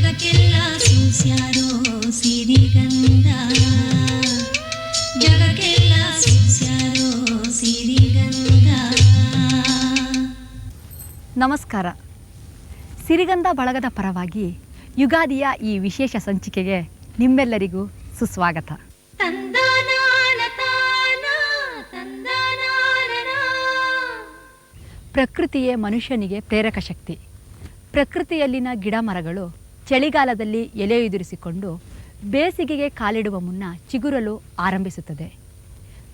ಜಗಕ್ಕೆಲ್ಲ ಸೂಸ್ಯಾರೋ ಸಿರಿಗಂಧ, ಜಗಕ್ಕೆಲ್ಲ ಸೂಸ್ಯಾರೋ ಸಿರಿಗಂಧ. ನಮಸ್ಕಾರ. ಸಿರಿಗಂಧ ಬಳಗದ ಪರವಾಗಿ ಯುಗಾದಿಯ ಈ ವಿಶೇಷ ಸಂಚಿಕೆಗೆ ನಿಮ್ಮೆಲ್ಲರಿಗೂ ಸುಸ್ವಾಗತ. ಪ್ರಕೃತಿಯೇ ಮನುಷ್ಯನಿಗೆ ಪ್ರೇರಕ ಶಕ್ತಿ. ಪ್ರಕೃತಿಯಲ್ಲಿನ ಗಿಡ ಮರಗಳು ಚಳಿಗಾಲದಲ್ಲಿ ಎಲೆಯುದುರಿಸಿಕೊಂಡು ಬೇಸಿಗೆಗೆ ಕಾಲಿಡುವ ಮುನ್ನ ಚಿಗುರಲು ಆರಂಭಿಸುತ್ತದೆ.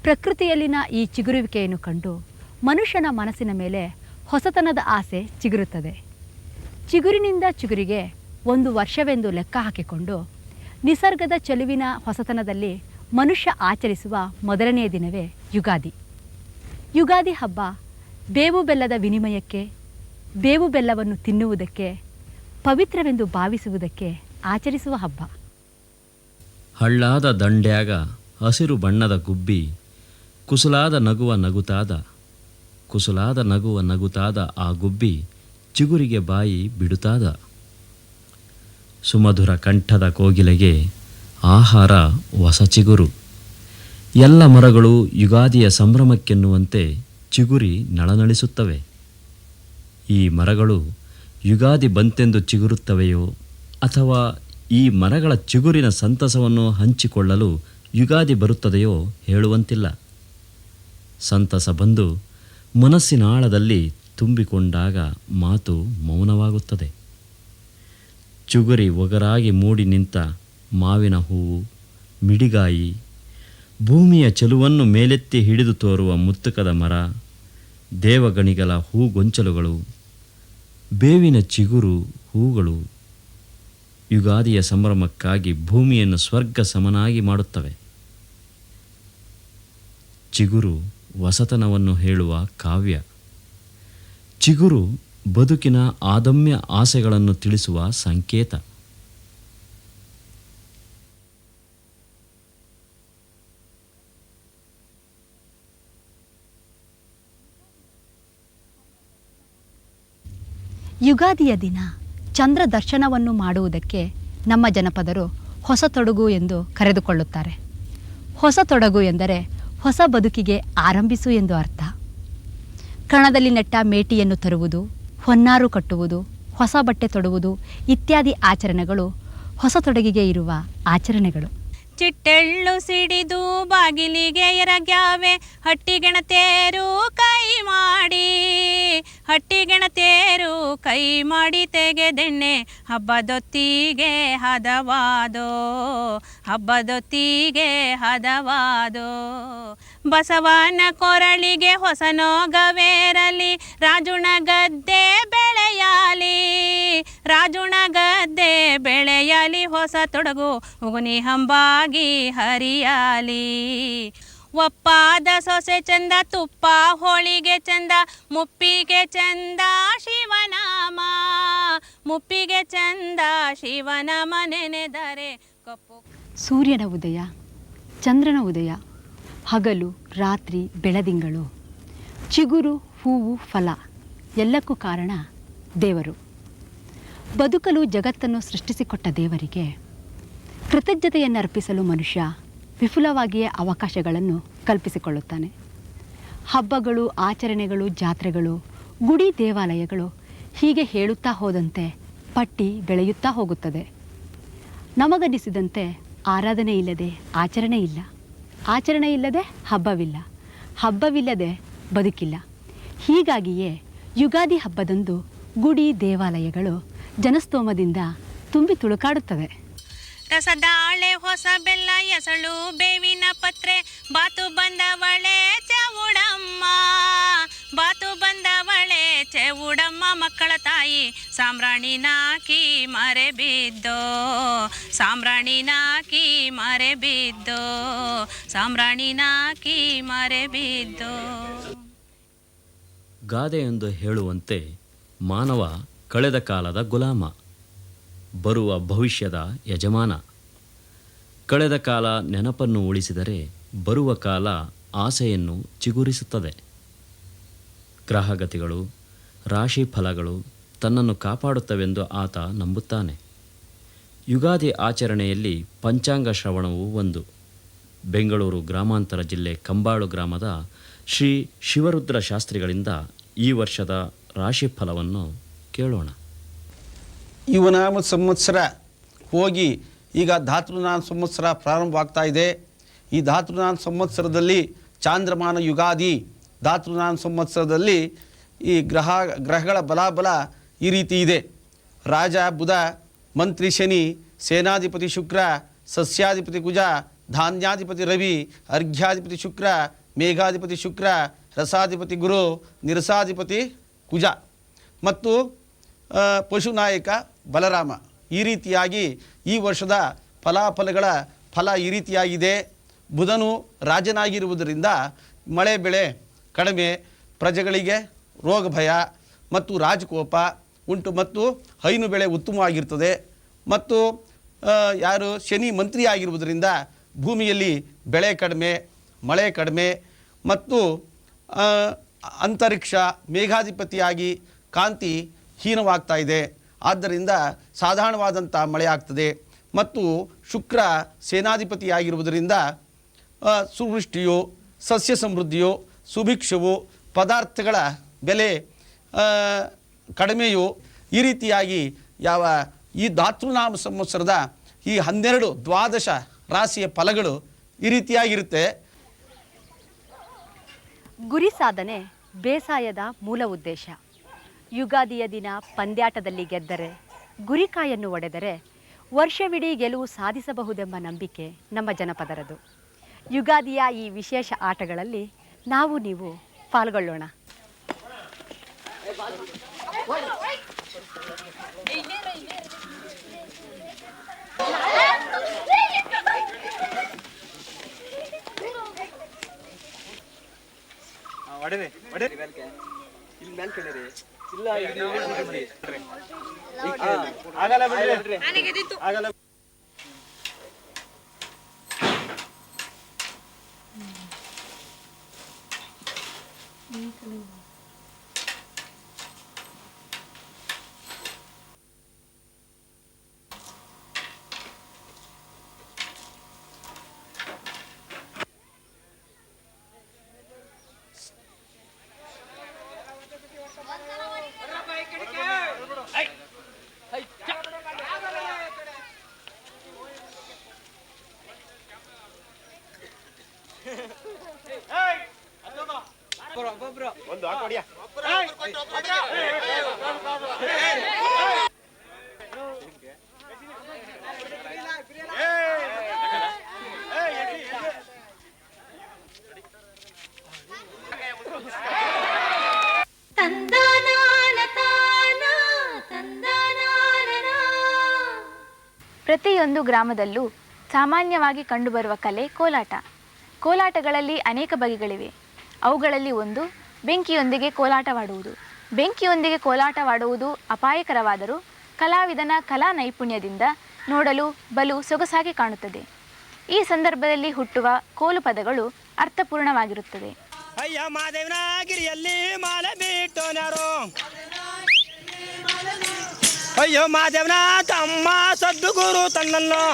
ಪ್ರಕೃತಿಯಲ್ಲಿನ ಈ ಚಿಗುರುವಿಕೆಯನ್ನು ಕಂಡು ಮನುಷ್ಯನ ಮನಸ್ಸಿನ ಮೇಲೆ ಹೊಸತನದ ಆಸೆ ಚಿಗುರುತ್ತದೆ. ಚಿಗುರಿನಿಂದ ಚಿಗುರಿಗೆ ಒಂದು ವರ್ಷವೆಂದು ಲೆಕ್ಕ ಹಾಕಿಕೊಂಡು ನಿಸರ್ಗದ ಚೆಲುವಿನ ಹೊಸತನದಲ್ಲಿ ಮನುಷ್ಯ ಆಚರಿಸುವ ಮೊದಲನೆಯ ದಿನವೇ ಯುಗಾದಿ. ಯುಗಾದಿ ಹಬ್ಬ ಬೇವು ಬೆಲ್ಲದ ವಿನಿಮಯಕ್ಕೆ, ಬೇವು ಬೆಲ್ಲವನ್ನು ತಿನ್ನುವುದಕ್ಕೆ, ಪವಿತ್ರವೆಂದು ಭಾವಿಸುವುದಕ್ಕೆ ಆಚರಿಸುವ ಹಬ್ಬ. ಹಳ್ಳಾದ ದಂಡ್ಯಾಗ ಹಸಿರು ಬಣ್ಣದ ಗುಬ್ಬಿ, ಕುಸುಲಾದ ನಗುವ ನಗುತಾದ ಆ ಗುಬ್ಬಿ ಚಿಗುರಿಗೆ ಬಾಯಿ ಬಿಡುತ್ತಾದ. ಸುಮಧುರ ಕಂಠದ ಕೋಗಿಲೆಗೆ ಆಹಾರ ಹೊಸ ಚಿಗುರು. ಎಲ್ಲ ಮರಗಳು ಯುಗಾದಿಯ ಸಂಭ್ರಮಕ್ಕೆನ್ನುವಂತೆ ಚಿಗುರಿ ನಳನಳಿಸುತ್ತವೆ. ಈ ಮರಗಳು ಯುಗಾದಿ ಬಂತೆಂದು ಚಿಗುರುತ್ತವೆಯೋ ಅಥವಾ ಈ ಮರಗಳ ಚಿಗುರಿನ ಸಂತಸವನ್ನು ಹಂಚಿಕೊಳ್ಳಲು ಯುಗಾದಿ ಬರುತ್ತದೆಯೋ ಹೇಳುವಂತಿಲ್ಲ. ಸಂತಸ ಬಂದು ಮನಸ್ಸಿನ ಆಳದಲ್ಲಿ ತುಂಬಿಕೊಂಡಾಗ ಮಾತು ಮೌನವಾಗುತ್ತದೆ. ಚಿಗುರಿ ಒಗರಾಗಿ ಮೂಡಿ ನಿಂತ ಮಾವಿನ ಹೂವು, ಮಿಡಿಗಾಯಿ, ಭೂಮಿಯ ಚೆಲುವನ್ನು ಮೇಲೆತ್ತಿ ಹಿಡಿದು ತೋರುವ ಮುತ್ತುಕದ ಮರ, ದೇವಗಣಿಗಳ ಹೂಗೊಂಚಲುಗಳು, ಬೇವಿನ ಚಿಗುರು ಹೂಗಳು ಯುಗಾದಿಯ ಸಂಭ್ರಮಕ್ಕಾಗಿ ಭೂಮಿಯನ್ನು ಸ್ವರ್ಗ ಸಮನಾಗಿ ಮಾಡುತ್ತವೆ. ಚಿಗುರು ಹೊಸತನವನ್ನು ಹೇಳುವ ಕಾವ್ಯ. ಚಿಗುರು ಬದುಕಿನ ಆದಮ್ಯ ಆಸೆಗಳನ್ನು ತಿಳಿಸುವ ಸಂಕೇತ. ಯುಗಾದಿಯ ದಿನ ಚಂದ್ರ ದರ್ಶನವನ್ನು ಮಾಡುವುದಕ್ಕೆ ನಮ್ಮ ಜನಪದರು ಹೊಸ ತೊಡಗು ಎಂದು ಕರೆದುಕೊಳ್ಳುತ್ತಾರೆ. ಹೊಸ ತೊಡಗು ಎಂದರೆ ಹೊಸ ಬದುಕಿಗೆ ಆರಂಭಿಸು ಎಂದು ಅರ್ಥ. ಕಣದಲ್ಲಿ ನೆಟ್ಟ ಮೇಟಿಯನ್ನು ತರುವುದು, ಹೊನ್ನಾರು ಕಟ್ಟುವುದು, ಹೊಸ ಬಟ್ಟೆ ತೊಡುವುದು ಇತ್ಯಾದಿ ಆಚರಣೆಗಳು ಹೊಸ ತೊಡಗಿಗೆ ಇರುವ ಆಚರಣೆಗಳು. ಚಿಟ್ಟೆಳ್ಳು ಸಿಡಿದು ಬಾಗಿಲಿಗೆ ಎರಗ್ಯಾವೆ, ಹಟ್ಟಿಗೆಣತೇರು ಕೈ ಮಾಡಿ, ಹಟ್ಟಿಗೆಣತೇರು ಕೈ ಮಾಡಿ ತೆಗೆದೆಣ್ಣೆ, ಹಬ್ಬದೊತ್ತಿಗೆ ಹದವಾದೋ, ಹಬ್ಬದೊತ್ತಿಗೆ ಹದವಾದೋ. ಬಸವನ ಕೊರಳಿಗೆ ಹೊಸ ನೋಗವೇರಲಿ, ರಾಜುಣ ಗದ್ದೆ ಬೆಳೆಯಲಿ, ರಾಜುಣ ಗದ್ದೆ ಬೆಳೆಯಲಿ, ಹೊಸ ತೊಡಗು ಉಗುನಿ ಹಂಬಾಗಿ ಹರಿಯಲಿ. ಒಪ್ಪಾದ ಸೊಸೆ ಚಂದ, ತುಪ್ಪ ಹೋಳಿಗೆ ಚಂದ, ಮುಪ್ಪಿಗೆ ಚಂದ ಶಿವನಾಮ, ಮುಪ್ಪಿಗೆ ಚಂದ ಶಿವನಾಮ ನೆನೆದರೆ ಕಪ್ಪು. ಸೂರ್ಯನ ಉದಯ, ಚಂದ್ರನ ಉದಯ, ಹಗಲು ರಾತ್ರಿ ಬೆಳದಿಂಗಳು, ಚಿಗುರು ಹೂವು ಫಲ ಎಲ್ಲಕ್ಕೂ ಕಾರಣ ದೇವರು. ಬದುಕಲು ಜಗತ್ತನ್ನು ಸೃಷ್ಟಿಸಿಕೊಟ್ಟ ದೇವರಿಗೆ ಕೃತಜ್ಞತೆಯನ್ನು ಅರ್ಪಿಸಲು ಮನುಷ್ಯ ವಿಪುಲವಾಗಿಯೇ ಅವಕಾಶಗಳನ್ನು ಕಲ್ಪಿಸಿಕೊಳ್ಳುತ್ತಾನೆ. ಹಬ್ಬಗಳು, ಆಚರಣೆಗಳು, ಜಾತ್ರೆಗಳು, ಗುಡಿ ದೇವಾಲಯಗಳು ಹೀಗೆ ಹೇಳುತ್ತಾ ಹೋದಂತೆ ಪಟ್ಟಿ ಬೆಳೆಯುತ್ತಾ ಹೋಗುತ್ತದೆ. ನಮಗನ್ನಿಸಿದಂತೆ ಆರಾಧನೆ ಇಲ್ಲದೆ ಆಚರಣೆ ಇಲ್ಲ, ಆಚರಣೆ ಇಲ್ಲದೆ ಹಬ್ಬವಿಲ್ಲ, ಹಬ್ಬವಿಲ್ಲದೆ ಬದುಕಿಲ್ಲ. ಹೀಗಾಗಿಯೇ ಯುಗಾದಿ ಹಬ್ಬದಂದು ಗುಡಿ ದೇವಾಲಯಗಳು ಜನಸ್ತೋಮದಿಂದ ತುಂಬಿ ತುಳುಕಾಡುತ್ತವೆ. ರಸದಾಳೆ ಹೊಸ ಬೆಲ್ಲ ಎಸಳು ಬೇವಿನ ಪತ್ರೆ, ಬಾತು ಬಂದವಳೆ ಚೆವುಡಮ್ಮ, ಬಾತು ಬಂದವಳೆ ಚೆವುಡಮ್ಮ, ಮಕ್ಕಳ ತಾಯಿ ಸಾಮ್ರಾಣಿ ನಾಕಿ ಮರೆ ಬಿದ್ದೋ, ಸಾಮ್ರಾಣಿ ನಾಕಿ ಮರೆ ಬಿದ್ದೋ, ಸಾಮ್ರಾಣಿ ನಾಕಿ ಮರೆ ಬಿದ್ದೋ. ಗಾದೆಯೊಂದು ಹೇಳುವಂತೆ ಮಾನವ ಕಳೆದ ಕಾಲದ ಗುಲಾಮ, ಬರುವ ಭವಿಷ್ಯದ ಯಜಮಾನ. ಕಳೆದ ಕಾಲ ನೆನಪನ್ನು ಉಳಿಸಿದರೆ ಬರುವ ಕಾಲ ಆಸೆಯನ್ನು ಚಿಗುರಿಸುತ್ತದೆ. ಗ್ರಹಗತಿಗಳು, ರಾಶಿ ಫಲಗಳು ತನ್ನನ್ನು ಕಾಪಾಡುತ್ತವೆಂದು ಆತ ನಂಬುತ್ತಾನೆ. ಯುಗಾದಿ ಆಚರಣೆಯಲ್ಲಿ ಪಂಚಾಂಗ ಶ್ರವಣವು ಒಂದು. ಬೆಂಗಳೂರು ಗ್ರಾಮಾಂತರ ಜಿಲ್ಲೆ ಕಂಬಾಳು ಗ್ರಾಮದ ಶ್ರೀ ಶಿವರುದ್ರ ಶಾಸ್ತ್ರಿಗಳಿಂದ ಈ ವರ್ಷದ ರಾಶಿಫಲವನ್ನು ಕೇಳೋಣ. ಯುವನಾಮ ಸಂವತ್ಸರ ಹೋಗಿ ಈಗ ಧಾತೃನಾಮ ಸಂವತ್ಸರ ಪ್ರಾರಂಭವಾಗ್ತಾ ಇದೆ. ಈ ಧಾತೃನಾಮ ಸಂವತ್ಸರದಲ್ಲಿ ಚಾಂದ್ರಮಾನ ಯುಗಾದಿ. ಧಾತೃನಾಮ ಸಂವತ್ಸರದಲ್ಲಿ ಈ ಗ್ರಹಗಳ ಬಲಾಬಲ ಈ ರೀತಿ ಇದೆ. ರಾಜ ಬುಧ, ಮಂತ್ರಿ ಶನಿ, ಸೇನಾಧಿಪತಿ ಶುಕ್ರ, ಸಸ್ಯಾಧಿಪತಿ ಕುಜ, ಧಾನ್ಯಾಧಿಪತಿ ರವಿ, ಅರ್ಘ್ಯಾಧಿಪತಿ ಶುಕ್ರ, ಮೇಘಾಧಿಪತಿ ಶುಕ್ರ, ರಸಾಧಿಪತಿ ಗುರು, ನಿರಸಾಧಿಪತಿ ಕುಜ ಮತ್ತು ಪಶುನಾಯಕ ಬಲರಾಮ. ಈ ರೀತಿಯಾಗಿ ಈ ವರ್ಷದ ಫಲಾಫಲಗಳ ಫಲ ಈ ರೀತಿಯಾಗಿದೆ. ಬುಧನು ರಾಜನಾಗಿರುವುದರಿಂದ ಮಳೆ ಬೆಳೆ ಕಡಿಮೆ, ಪ್ರಜೆಗಳಿಗೆ ರೋಗ ಭಯ ಮತ್ತು ರಾಜಕೋಪ ಉಂಟು ಮತ್ತು ಹೈನು ಬೆಳೆ ಉತ್ತಮವಾಗಿರ್ತದೆ. ಮತ್ತು ಯಾರು ಶನಿ ಮಂತ್ರಿ ಆಗಿರುವುದರಿಂದ ಭೂಮಿಯಲ್ಲಿ ಬೆಳೆ ಕಡಿಮೆ, ಮಳೆ ಕಡಿಮೆ ಮತ್ತು ಅಂತರಿಕ್ಷ ಮೇಘಾಧಿಪತಿಯಾಗಿ ಕಾಂತಿ ಹೀನವಾಗ್ತಾ ಇದೆ. ಆದ್ದರಿಂದ ಸಾಧಾರಣವಾದಂಥ ಮಳೆ ಆಗ್ತದೆ. ಮತ್ತು ಶುಕ್ರ ಸೇನಾಧಿಪತಿಯಾಗಿರುವುದರಿಂದ ಸುವೃಷ್ಟಿಯು, ಸಸ್ಯ ಸಮೃದ್ಧಿಯು, ಸುಭಿಕ್ಷವು, ಪದಾರ್ಥಗಳ ಬೆಲೆ ಕಡಿಮೆಯು ಈ ರೀತಿಯಾಗಿ ಈ ಧಾತೃನಾಮ ಸಂವತ್ಸರದ ಈ 12 ದ್ವಾದಶ ರಾಶಿಯ ಫಲಗಳು ಈ ರೀತಿಯಾಗಿರುತ್ತೆ. ಗುರಿ ಸಾಧನೆ ಬೇಸಾಯದ ಮೂಲ ಉದ್ದೇಶ. ಯುಗಾದಿಯ ದಿನ ಪಂದ್ಯಾಟದಲ್ಲಿ ಗೆದ್ದರೆ, ಗುರಿಕಾಯನ್ನು ಒಡೆದರೆ ವರ್ಷವಿಡೀ ಗೆಲುವು ಸಾಧಿಸಬಹುದೆಂಬ ನಂಬಿಕೆ ನಮ್ಮ ಜನಪದರದು. ಯುಗಾದಿಯ ಈ ವಿಶೇಷ ಆಟಗಳಲ್ಲಿ ನಾವು ನೀವು ಪಾಲ್ಗೊಳ್ಳೋಣ. ಪ್ರತಿಯೊಂದು ಗ್ರಾಮದಲ್ಲೂ ಸಾಮಾನ್ಯವಾಗಿ ಕಂಡುಬರುವ ಕಲೆ ಕೋಲಾಟ. ಕೋಲಾಟಗಳಲ್ಲಿ ಅನೇಕ ಬಗೆಗಳಿವೆ. ಅವುಗಳಲ್ಲಿ ಒಂದು ಬೆಂಕಿಯೊಂದಿಗೆ ಕೋಲಾಟವಾಡುವುದು. ಬೆಂಕಿಯೊಂದಿಗೆ ಕೋಲಾಟವಾಡುವುದು ಅಪಾಯಕರವಾದರೂ ಕಲಾವಿದನ ಕಲಾ ನೈಪುಣ್ಯದಿಂದ ನೋಡಲು ಬಲು ಸೊಗಸಾಗಿ ಕಾಣುತ್ತದೆ. ಈ ಸಂದರ್ಭದಲ್ಲಿ ಹುಟ್ಟುವ ಕೋಲು ಪದಗಳು ಅರ್ಥಪೂರ್ಣವಾಗಿರುತ್ತದೆ. ಅಯ್ಯ ಮಾದೇವನ ಗಿರಿಯಲ್ಲಿ ಮಾಲೆ ಬಿಟ್ಟೋನ್ಯಾರೋ, ಅಯ್ಯೋ ಮಾದೇವನ ತಮ್ಮ ಸದ್ಗುರು ತನ್ನನ್ನು,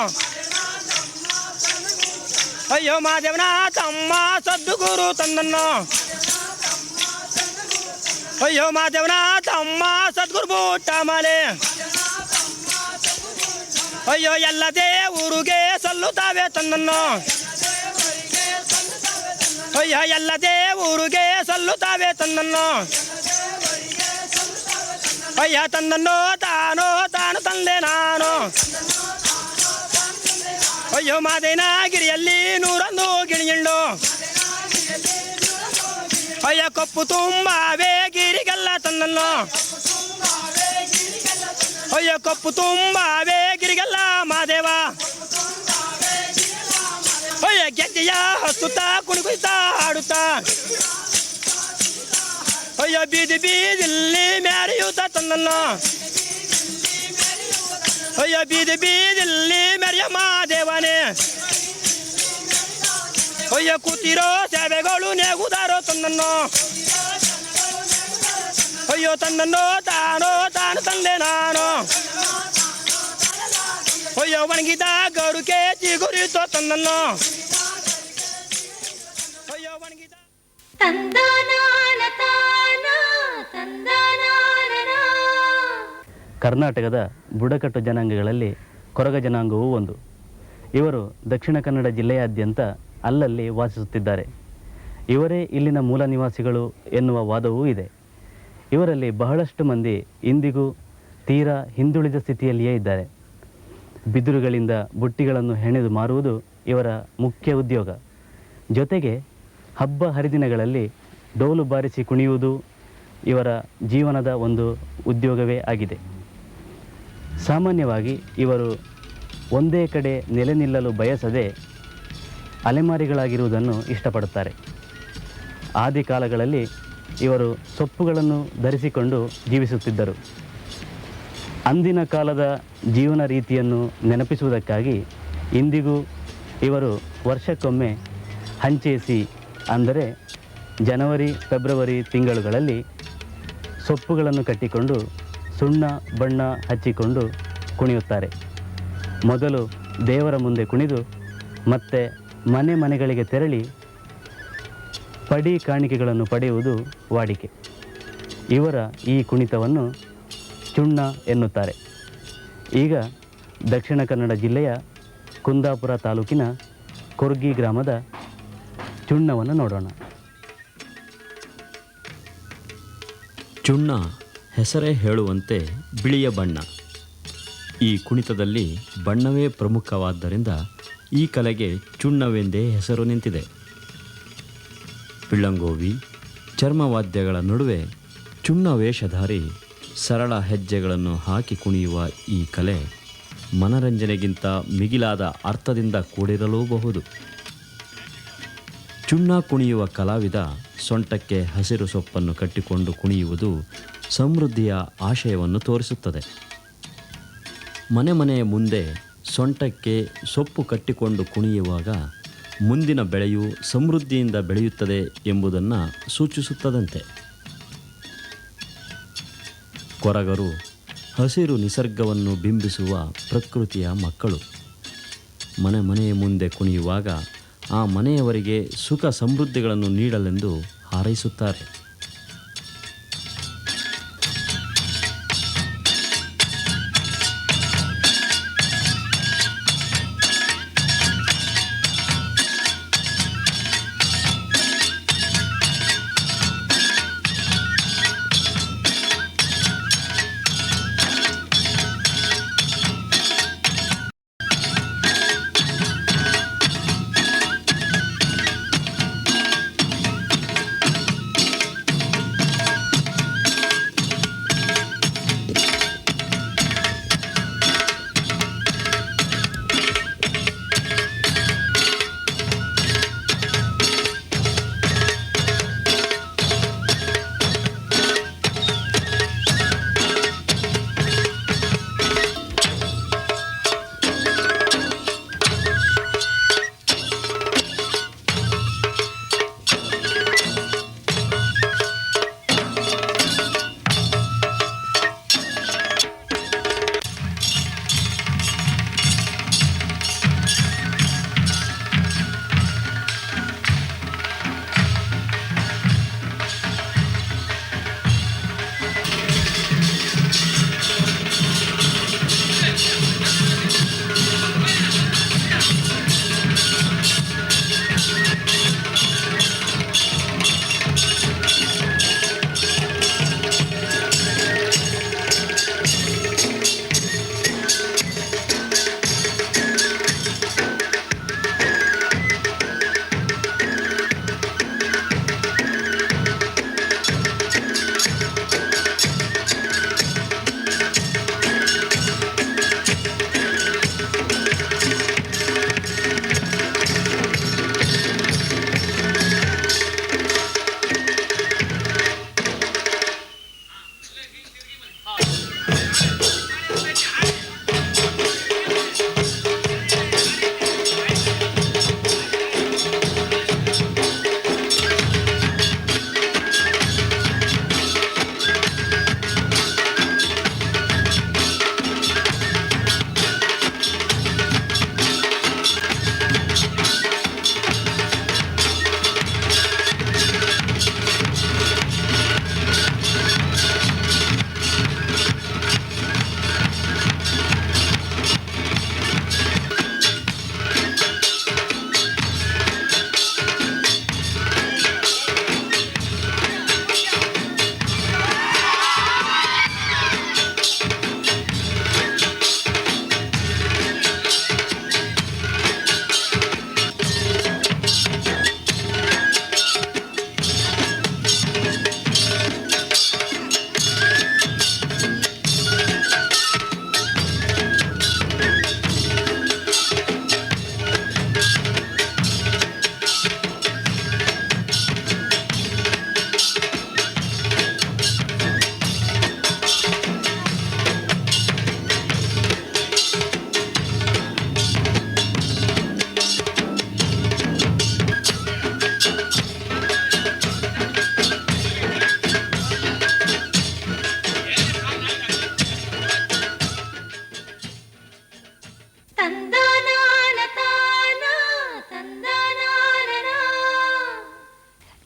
ಅಯ್ಯೋ ಮಾದೇವನ ತಮ್ಮ ಸದ್ಗುರು ತನ್ನನ್ನು, ಅಯ್ಯೋ ಮಾದೇವನ ತಮ್ಮ ಸದ್ಗುರು ಬೂಟ ಮಾಲೆ, ಅಯ್ಯೋ ಎಲ್ಲದೇ ಊರಿಗೆ ಸಲ್ಲುತ್ತಾವೆ ತನ್ನನ್ನು, ಅಯ್ಯ ಎಲ್ಲದೇ ಊರಿಗೆ ಸಲ್ಲುತ್ತಾವೆ ತನ್ನನ್ನು, ಅಯ್ಯ ತನ್ನನ್ನು ತಾನು ತಂದೆ ನಾನು, ಅಯ್ಯೋ ಮಾದೇನ ಗಿರಿಯಲ್ಲಿ 101 ಗಿಣಿಯಂಡು, ಅಯ್ಯ ಕಪ್ಪು ತುಂಬಾವೆ ಗಿರಿಗೆಲ್ಲ ತನ್ನನ್ನು, ಅಯ್ಯ ಕಪ್ಪು ತುಂಬಾವೆ ಗಿರಿಗೆಲ್ಲ ಮಾದೇವ, ಅಯ್ಯ ಗೆಜ್ಜೆಯ ಹಸುತ್ತಾ ಕುಣಿಗುತ್ತಾ ಹಾಡುತ್ತಾ, ಅಯ್ಯ ಬೀದಿ ಬೀದಿಲ್ಲಿ ಮೆರೆಯುತ್ತ ತನ್ನನ್ನು, ಅಯ್ಯ ಬೀದಿ ಬೀದಿಲ್ಲಿ ಮೆರೆಯ ಮಾದೇವನೇ, ಅಯ್ಯ ಕೂತಿರೋ ಸೇವೆಗಳು ನೇಗುದಾರೋ ತನ್ನನ್ನು, ಅಯ್ಯೋ ತನ್ನನ್ನು ತಾನು ತಂದೆ ನಾನು, ಅಯ್ಯೋ ಒಣಗಿದ ಗರುಕೆ ಚಿಗುರಿತೋ ತನ್ನನ್ನು ಅಯ್ಯೋ ಒಣಗಿದ ಕರ್ನಾಟಕದ ಬುಡಕಟ್ಟು ಜನಾಂಗಗಳಲ್ಲಿ ಕೊರಗ ಜನಾಂಗವೂ ಒಂದು. ಇವರು ದಕ್ಷಿಣ ಕನ್ನಡ ಜಿಲ್ಲೆಯಾದ್ಯಂತ ಅಲ್ಲಲ್ಲಿ ವಾಸಿಸುತ್ತಿದ್ದಾರೆ. ಇವರೇ ಇಲ್ಲಿನ ಮೂಲ ನಿವಾಸಿಗಳು ಎನ್ನುವ ವಾದವೂ ಇದೆ. ಇವರಲ್ಲಿ ಬಹಳಷ್ಟು ಮಂದಿ ಇಂದಿಗೂ ತೀರಾ ಹಿಂದುಳಿದ ಸ್ಥಿತಿಯಲ್ಲಿಯೇ ಇದ್ದಾರೆ. ಬಿದಿರುಗಳಿಂದ ಬುಟ್ಟಿಗಳನ್ನು ಹೆಣೆದು ಮಾರುವುದು ಇವರ ಮುಖ್ಯ ಉದ್ಯೋಗ. ಜೊತೆಗೆ ಹಬ್ಬ ಹರಿದಿನಗಳಲ್ಲಿ ಡೋಲು ಬಾರಿಸಿ ಕುಣಿಯುವುದು ಇವರ ಜೀವನದ ಒಂದು ಉದ್ಯೋಗವೇ ಆಗಿದೆ. ಸಾಮಾನ್ಯವಾಗಿ ಇವರು ಒಂದೇ ಕಡೆ ನೆಲೆ ನಿಲ್ಲಲು ಬಯಸದೆ ಅಲೆಮಾರಿಗಳಾಗಿರುವುದನ್ನು ಇಷ್ಟಪಡುತ್ತಾರೆ. ಆದಿ ಕಾಲಗಳಲ್ಲಿ ಇವರು ಸೊಪ್ಪುಗಳನ್ನು ಧರಿಸಿಕೊಂಡು ಜೀವಿಸುತ್ತಿದ್ದರು. ಅಂದಿನ ಕಾಲದ ಜೀವನ ರೀತಿಯನ್ನು ನೆನಪಿಸುವುದಕ್ಕಾಗಿ ಇಂದಿಗೂ ಇವರು ವರ್ಷಕ್ಕೊಮ್ಮೆ ಹಂಚೇಸಿ ಅಂದರೆ ಜನವರಿ ಫೆಬ್ರವರಿ ತಿಂಗಳುಗಳಲ್ಲಿ ಸೊಪ್ಪುಗಳನ್ನು ಕಟ್ಟಿಕೊಂಡು ಸುಣ್ಣ ಬಣ್ಣ ಹಚ್ಚಿಕೊಂಡು ಕುಣಿಯುತ್ತಾರೆ. ಮೊದಲು ದೇವರ ಮುಂದೆ ಕುಣಿದು ಮತ್ತೆ ಮನೆ ಮನೆಗಳಿಗೆ ತೆರಳಿ ಪಡಿ ಕಾಣಿಕೆಗಳನ್ನು ಪಡೆಯುವುದು ವಾಡಿಕೆ. ಇವರ ಈ ಕುಣಿತವನ್ನು ಚುಣ್ಣ ಎನ್ನುತ್ತಾರೆ. ಈಗ ದಕ್ಷಿಣ ಕನ್ನಡ ಜಿಲ್ಲೆಯ ಕುಂದಾಪುರ ತಾಲೂಕಿನ ಕೊರ್ಗಿ ಗ್ರಾಮದ ಚುಣ್ಣವನ್ನು ನೋಡೋಣ. ಚುಣ್ಣ ಹೆಸರೇ ಹೇಳುವಂತೆ ಬಿಳಿಯ ಬಣ್ಣ. ಈ ಕುಣಿತದಲ್ಲಿ ಬಣ್ಣವೇ ಪ್ರಮುಖವಾದ್ದರಿಂದ ಈ ಕಲೆಗೆ ಚುಣ್ಣವೆಂದೇ ಹೆಸರು ನಿಂತಿದೆ. ಪಿಳ್ಳಂಗೋವಿ ಚರ್ಮವಾದ್ಯಗಳ ನಡುವೆ ಚುಣ್ಣ ವೇಷಧಾರಿ ಸರಳ ಹೆಜ್ಜೆಗಳನ್ನು ಹಾಕಿ ಕುಣಿಯುವ ಈ ಕಲೆ ಮನರಂಜನೆಗಿಂತ ಮಿಗಿಲಾದ ಅರ್ಥದಿಂದ ಕೂಡಿರಲೂಬಹುದು. ಚುಣ್ಣ ಕುಣಿಯುವ ಕಲಾವಿದ ಸೊಂಟಕ್ಕೆ ಹಸಿರು ಸೊಪ್ಪನ್ನು ಕಟ್ಟಿಕೊಂಡು ಕುಣಿಯುವುದು ಸಮೃದ್ಧಿಯ ಆಶಯವನ್ನು ತೋರಿಸುತ್ತದೆ. ಮನೆ ಮನೆಯ ಮುಂದೆ ಸೊಂಟಕ್ಕೆ ಸೊಪ್ಪು ಕಟ್ಟಿಕೊಂಡು ಕುಣಿಯುವಾಗ ಮುಂದಿನ ಬೆಳೆಯು ಸಮೃದ್ಧಿಯಿಂದ ಬೆಳೆಯುತ್ತದೆ ಎಂಬುದನ್ನು ಸೂಚಿಸುತ್ತದಂತೆ. ಕೊರಗರು ಹಸಿರು ನಿಸರ್ಗವನ್ನು ಬಿಂಬಿಸುವ ಪ್ರಕೃತಿಯ ಮಕ್ಕಳು. ಮನೆ ಮನೆಯ ಮುಂದೆ ಕುಣಿಯುವಾಗ ಆ ಮನೆಯವರಿಗೆ ಸುಖ ಸಮೃದ್ಧಿಗಳನ್ನು ನೀಡಲೆಂದು ಹಾರೈಸುತ್ತಾರೆ.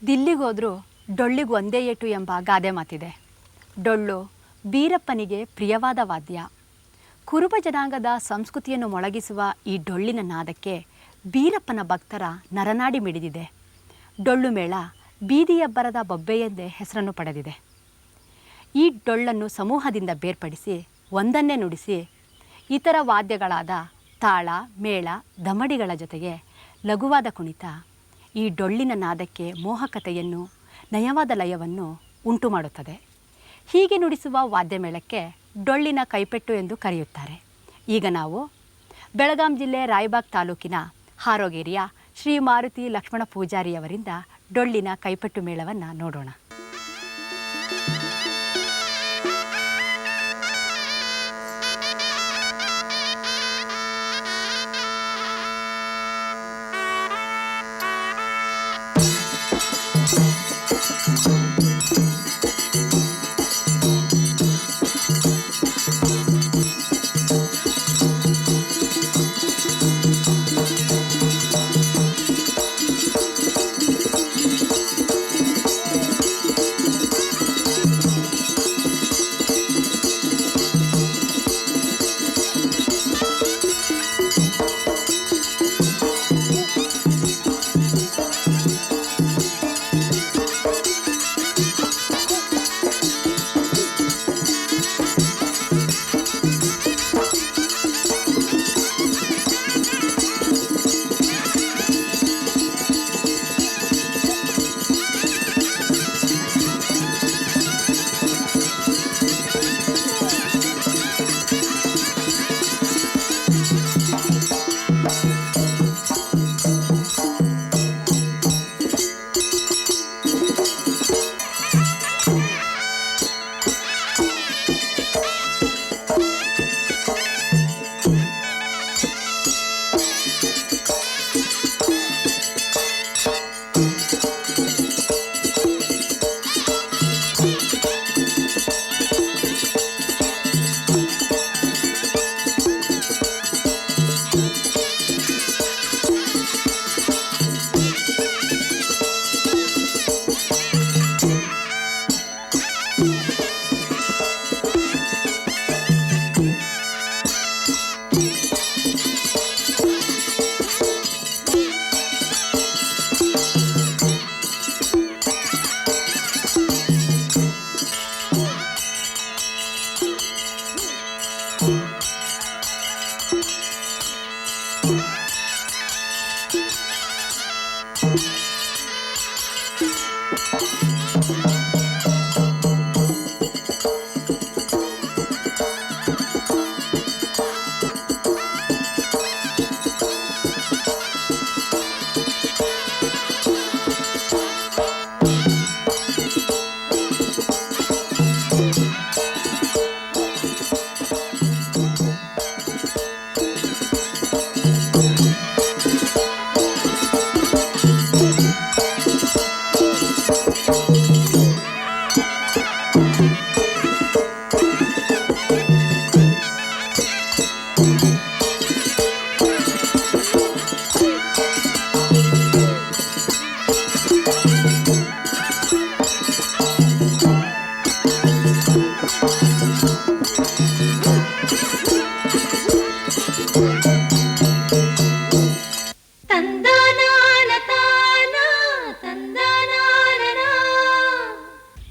ದಿಲ್ಲಿಗೋದ್ರೂ ಡೊಳ್ಳಿಗೆ ಒಂದೇ ಏಟು ಎಂಬ ಗಾದೆ ಮಾತಿದೆ. ಡೊಳ್ಳು ಬೀರಪ್ಪನಿಗೆ ಪ್ರಿಯವಾದ ವಾದ್ಯ. ಕುರುಬ ಜನಾಂಗದ ಸಂಸ್ಕೃತಿಯನ್ನು ಮೊಳಗಿಸುವ ಈ ಡೊಳ್ಳಿನ ನಾದಕ್ಕೆ ಬೀರಪ್ಪನ ಭಕ್ತರ ನರನಾಡಿ ಮಿಡಿದಿದೆ. ಡೊಳ್ಳು ಮೇಳ ಬೀದಿಯಬ್ಬರದ ಬೊಬ್ಬೆಯೆಂದೇ ಹೆಸರನ್ನು ಪಡೆದಿದೆ. ಈ ಡೊಳ್ಳನ್ನು ಸಮೂಹದಿಂದ ಬೇರ್ಪಡಿಸಿ ಒಂದನ್ನೇ ನುಡಿಸಿ ಇತರ ವಾದ್ಯಗಳಾದ ತಾಳ, ಮೇಳ, ದಮಡಿಗಳ ಜೊತೆಗೆ ಲಘುವಾದ ಕುಣಿತ ಈ ಡೊಳ್ಳಿನ ನಾದಕ್ಕೆ ಮೋಹಕತೆಯನ್ನು, ನಯವಾದ ಲಯವನ್ನು ಉಂಟು ಮಾಡುತ್ತದೆ. ಹೀಗೆ ನುಡಿಸುವ ವಾದ್ಯ ಮೇಳಕ್ಕೆ ಡೊಳ್ಳಿನ ಕೈಪೆಟ್ಟು ಎಂದು ಕರೆಯುತ್ತಾರೆ. ಈಗ ನಾವು ಬೆಳಗಾಂ ಜಿಲ್ಲೆ ರಾಯಬಾಗ್ ತಾಲೂಕಿನ ಹಾರೋಗೇರಿಯ ಶ್ರೀ ಮಾರುತಿ ಲಕ್ಷ್ಮಣ ಪೂಜಾರಿಯವರಿಂದ ಡೊಳ್ಳಿನ ಕೈಪೆಟ್ಟು ಮೇಳವನ್ನು ನೋಡೋಣ.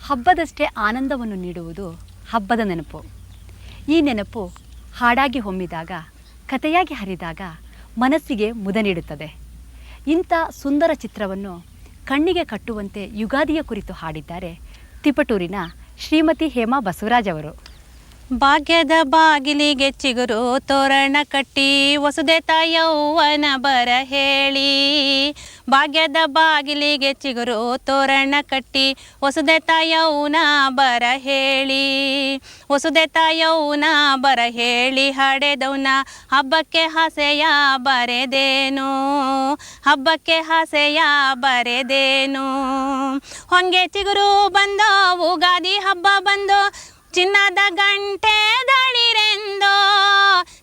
ಹಬ್ಬದಷ್ಟೇ ಆನಂದವನ್ನು ನೀಡುವುದು ಹಬ್ಬದ ನೆನಪು. ಈ ನೆನಪು ಹಾಡಾಗಿ ಹೊಮ್ಮಿದಾಗ, ಕಥೆಯಾಗಿ ಹರಿದಾಗ ಮನಸ್ಸಿಗೆ ಮುದ ನೀಡುತ್ತದೆ. ಇಂಥ ಸುಂದರ ಚಿತ್ರವನ್ನು ಕಣ್ಣಿಗೆ ಕಟ್ಟುವಂತೆ ಯುಗಾದಿಯ ಕುರಿತು ಹಾಡಿದ್ದಾರೆ ತಿಪಟೂರಿನ ಶ್ರೀಮತಿ ಹೇಮಾ ಬಸವರಾಜ್ ಅವರು. ಭಾಗ್ಯದ ಬಾಗಿಲಿಗೆ ಚಿಗುರು ತೋರಣ ಕಟ್ಟಿ ವಸುದೆ ತಾಯವ್ವನ ಬರ ಹೇಳಿ. ಭಾಗ್ಯದ ಬಾಗಿಲಿಗೆ ಚಿಗುರು ತೋರಣ ಕಟ್ಟಿ ವಸುದೆ ತಾಯವ್ವನ ಬರ ಹೇಳಿ. ವಸುದೆ ತಾಯವ್ವನ ಬರ ಹೇಳಿ ಹಾಡೆದವ್ನ ಹಬ್ಬಕ್ಕೆ ಹಾಸೆಯ ಬರೆದೇನು. ಹಬ್ಬಕ್ಕೆ ಹಾಸೆಯ ಬರೆದೇನು. ಹೊಂಗೆ ಚಿಗುರು ಬಂದೋ, ಉಗಾದಿ ಹಬ್ಬ ಬಂದೋ, ಚಿನ್ನದ ಗಂಟೆ ದಣಿರೆಂದು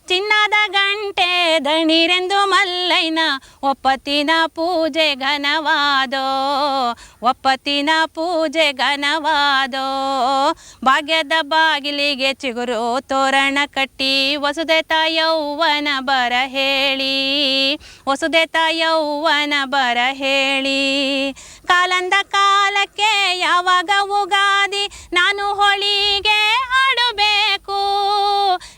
ಚಿನ್ನದ ಗಂಟೆ ದಣಿರೆಂದು ಮಲ್ಲೈನ ಒಪ್ಪತ್ತಿನ ಪೂಜೆ ಘನವಾದೋ ಒಪ್ಪತ್ತಿನ ಪೂಜೆ ಘನವಾದೋ ಭಾಗ್ಯದ ಬಾಗಿಲಿಗೆ ಚಿಗುರು ತೋರಣ ಕಟ್ಟಿ ವಸುದೆ ಯೌವನ ಬರ ಹೇಳಿ ವಸುದೆ ಯೌವನ ಬರ ಹೇಳಿ ಕಾಲಂದ ಕಾಲಕ್ಕೆ ಯಾವಾಗ ಉಗಾದಿ ನಾನು ಹೋಳಿಗೆ ಆಡಬೇಕು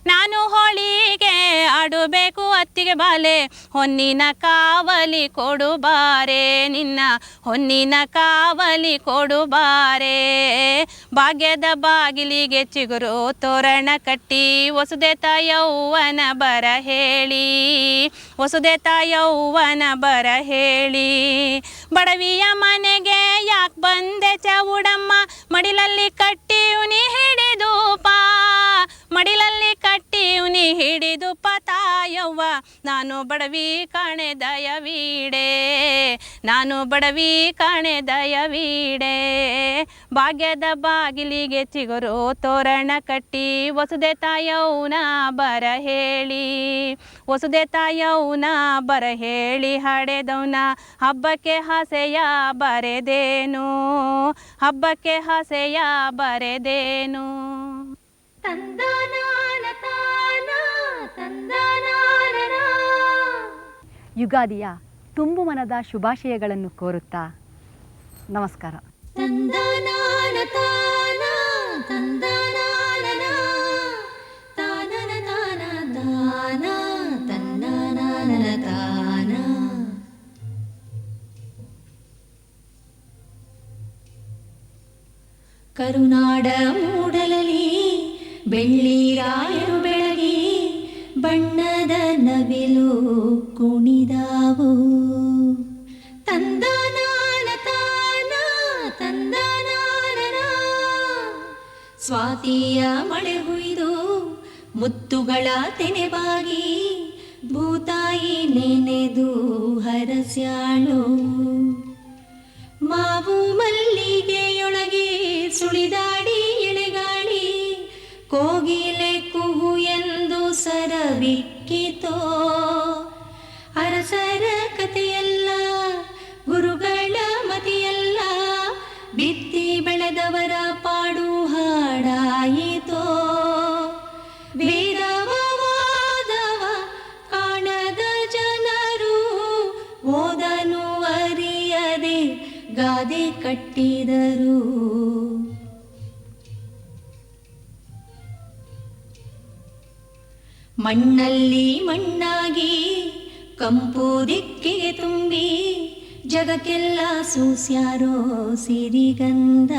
ನಾನು ಹೋಳಿಗೆ ಆಡಬೇಕು ಅತ್ತಿಗೆ ಬಾಲೆ ಹೊನ್ನಿನ ಕಾವಲಿ ಕೊಡುಬಾರೆ ನಿನ್ನ ಹೊನ್ನಿನ ಕಾವಲಿ ಕೊಡುಬಾರೆ ಭಾಗ್ಯದ ಬಾಗಿಲಿಗೆ ಚಿಗುರು ತೋರಣ ಕಟ್ಟಿ ವಸುದೆ ಯೌವನ ಬರ ಹೇಳಿ ವಸುದೆ ಯೌವನ ಬರ ಹೇಳಿ ಬಡವಿಯ ಮನೆಗೆ ಯಾಕೆ ಬಂದೆ ಚೌಡಮ್ಮ ಮಡಿಲಲ್ಲಿ ಕಟ್ಟಿ ಉನಿ ಹಿಡಿದು ಮಡಿಲಲ್ಲಿ ಕಟ್ಟಿ ಉನಿ ಹಿಡಿದು ತಾಯವ್ವ ನಾನು ಬಡವಿ ಕಾಣೆ ದಯವೀಡೆ ನಾನು ಬಡವಿ ಕಾಣೆ ದಯವೀಡೆ ಭಾಗ್ಯದ ಬಾಗಿಲಿಗೆ ಚಿಗುರು ತೋರಣ ಕಟ್ಟಿ ವಸುದೆ ಯೌವನ ಬರ ಹೇಳಿ ವಸುದೆ ಯೌವನ ಬರ ಹೇಳಿ ಹಾಡೆದವನ ಹಬ್ಬಕ್ಕೆ ಹಾಸೆಯ ಬರೆದೇನು ಹಬ್ಬಕ್ಕೆ ಹಾಸೆಯ ಬರೆದೇನು ಯುಗಾದಿಯ ತುಂಬು ಮನದ ಶುಭಾಶಯಗಳನ್ನು ಕೋರುತ್ತಾ ನಮಸ್ಕಾರ. ಕರುನಾಡ ಮೂಡಲಲಿ ಬೆಳ್ಳಿ ರಾಯರು ಬೆಳಗಿ ಬಣ್ಣದ ನವಿಲು ಕುಣಿದಾವು ತಂದನಾನ ತಾನ ತಂದನಾನ ಸ್ವಾತಿಯ ಮಳೆ ಹುಯ್ದು ಮುತ್ತುಗಳ ತೆನೆಬಾಗಿ ಭೂತಾಯಿ ನೆನೆದು ಹರಸ್ಯಾಳು ಮಾವು ಮಲ್ಲಿಗೆಯೊಳಗೆ ಸುಳಿದಾಡಿ ಎಳೆಗಾಡಿ ಕೋಗಿಲೆ ಕುಹು ಎಂದು ಸರಬಿಕ್ಕಿತೋ ಅರಸರ ಕಥೆಯಲ್ಲ ಗುರುಗಳ ಮತಿಯಲ್ಲ ಬಿತ್ತಿ ಬೆಳೆದವರ ಪಾಡು ಹಾಡಾಯಿತೋ ವೇದವಾದವ ಕಾಣದ ಜನರು ಓದನು ಅರಿಯದೆ ಗಾದೆ ಕಟ್ಟಿದರು ಮಣ್ಣಲ್ಲಿ ಮಣ್ಣಾಗಿ ಕಂಪು ದಿಕ್ಕಿಗೆ ತುಂಬಿ ಜಗಕ್ಕೆಲ್ಲ ಸೂಸ್ಯಾರೋ ಸಿರಿಗಂಧ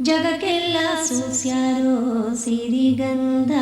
ಜಗಕ್ಕೆಲ್ಲ ಸೂಸ್ಯಾರೋ ಸಿರಿಗಂಧ